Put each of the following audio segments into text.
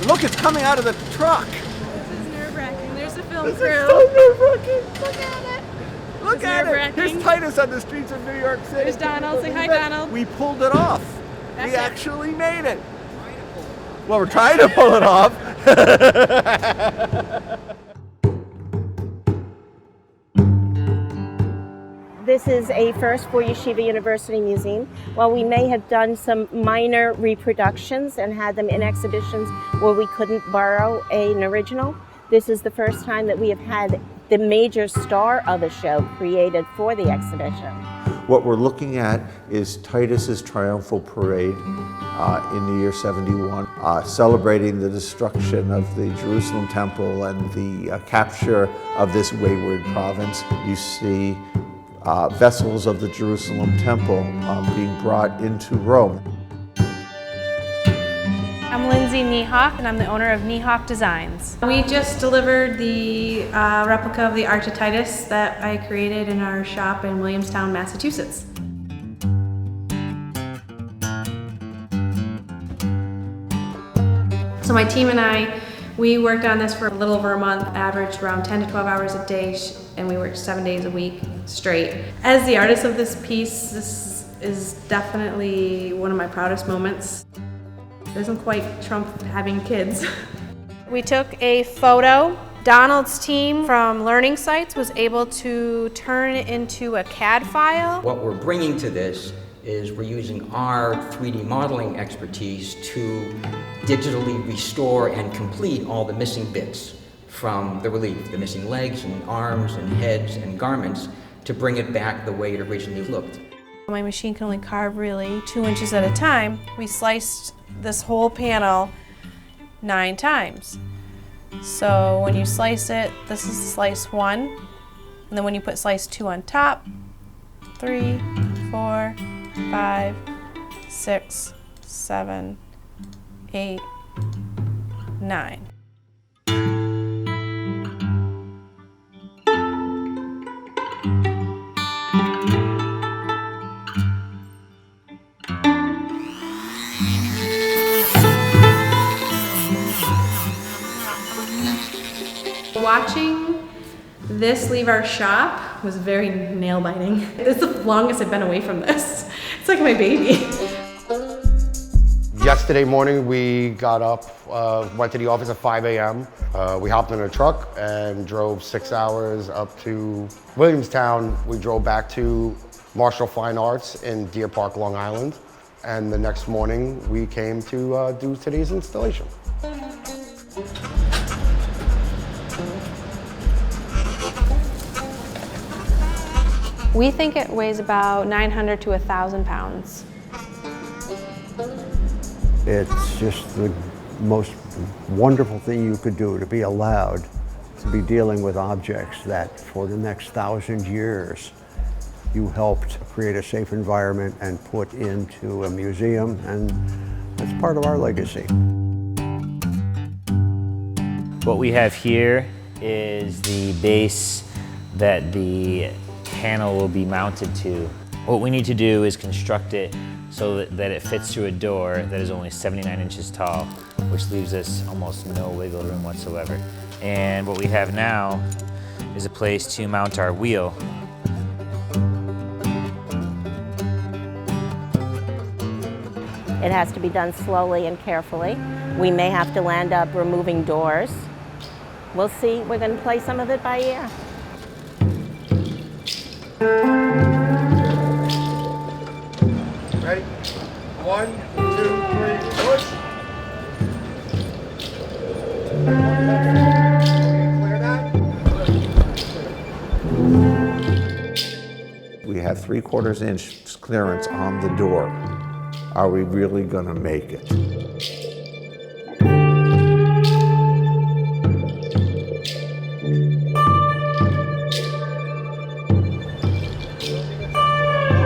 Look, it's coming out of the truck. This is nerve-wracking. There's the film This crew. is so nerve-wracking. Look at it. Look It's at it. nerve-wracking. Here's Titus on the streets of New York City. There's Donald. Say hi, Donald. We pulled it off. That's We it. actually made it. Well, we're trying to pull it off. This is a first for Yeshiva University Museum. While we may have done some minor reproductions and had them in exhibitions where we couldn't borrow an original, this is the first time that we have had the major star of the show created for the exhibition. What we're looking at is Titus's triumphal parade in the year 71, celebrating the destruction of the Jerusalem temple and the capture of this wayward province. You see vessels of the Jerusalem temple being brought into Rome. I'm Lindsay Neathawk, and I'm the owner of Neathawk Designs. We just delivered the replica of the Arch of Titus that I created in our shop in Williamstown, Massachusetts. So my team and I, we worked on this for a little over a month, averaged around 10 to 12 hours a day, and we worked 7 days a week straight. As the artist of this piece, this is definitely one of my proudest moments. It doesn't quite trump having kids. We took a photo. Donald's team from Learning Sites was able to turn it into a CAD file. What we're bringing to this is we're using our 3D modeling expertise to digitally restore and complete all the missing bits from the relief, the missing legs and arms and heads and garments, to bring it back the way it originally looked. My machine can only carve really 2 inches at a time. We sliced this whole panel 9 times. So when you slice it, this is slice 1, and then when you put slice 2 on top, 3, 4, 5, 6, 7, 8, 9. Watching this leave our shop was very nail-biting. It's the longest I've been away from this. It's like my baby. Yesterday morning we got up, went to the office at 5 a.m. We hopped in a truck and drove 6 hours up to Williamstown. We drove back to Marshall Fine Arts in Deer Park, Long Island. And the next morning we came to do today's installation. We think it weighs about 900 to 1,000 pounds. It's just the most wonderful thing you could do, to be allowed to be dealing with objects that for the next 1,000 years you helped create a safe environment and put into a museum, and that's part of our legacy. What we have here is the base that the panel will be mounted to. What we need to do is construct it so that it fits through a door that is only 79 inches tall, which leaves us almost no wiggle room whatsoever. And what we have now is a place to mount our wheel. It has to be done slowly and carefully. We may have to land up removing doors. We'll see. We're going to play some of it by ear. Ready? 1, 2, 3, push. Clear that. We have 3/4 inch clearance on the door. Are we really gonna make it?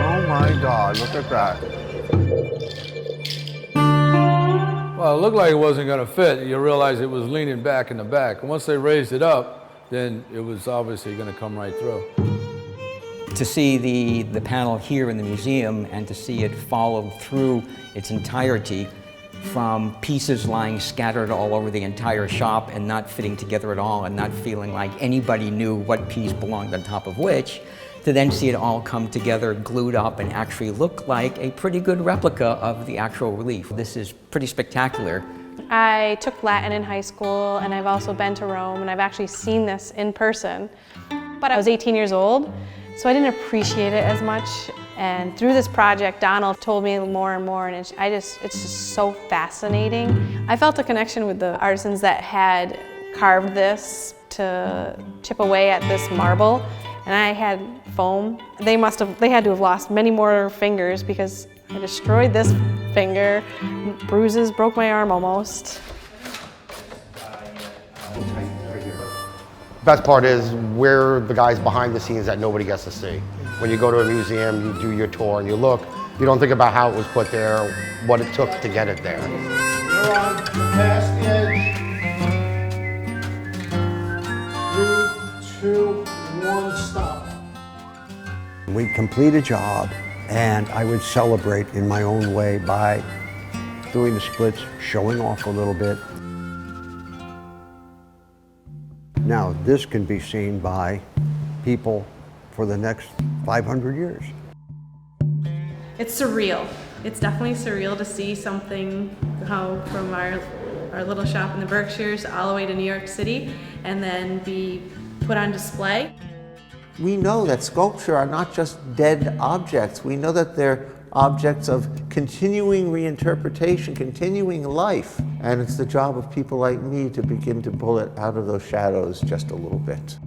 Oh my God, look at that. Well, it looked like it wasn't going to fit. You realize it was leaning back in the back. And once they raised it up, then it was obviously going to come right through. To see the panel here in the museum and to see it follow through its entirety from pieces lying scattered all over the entire shop and not fitting together at all and not feeling like anybody knew what piece belonged on top of which, to then see it all come together, glued up, and actually look like a pretty good replica of the actual relief. This is pretty spectacular. I took Latin in high school, and I've also been to Rome, and I've actually seen this in person. But I was 18 years old, so I didn't appreciate it as much. And through this project, Donald told me more and more, and it's just so fascinating. I felt a connection with the artisans that had carved this to chip away at this marble, and I had foam. They had to have lost many more fingers because I destroyed this finger, bruises, broke my arm almost. Best part is we're the guys behind the scenes that nobody gets to see. When you go to a museum, you do your tour and you look, you don't think about how it was put there, what it took to get it there. We're on the past edge. 3, 2, 1, stop. We'd complete a job, and I would celebrate in my own way by doing the splits, showing off a little bit. Now, this can be seen by people for the next 500 years. It's surreal. It's definitely surreal to see something from our little shop in the Berkshires all the way to New York City and then be put on display. We know that sculpture are not just dead objects. We know that they're objects of continuing reinterpretation, continuing life. And it's the job of people like me to begin to pull it out of those shadows just a little bit.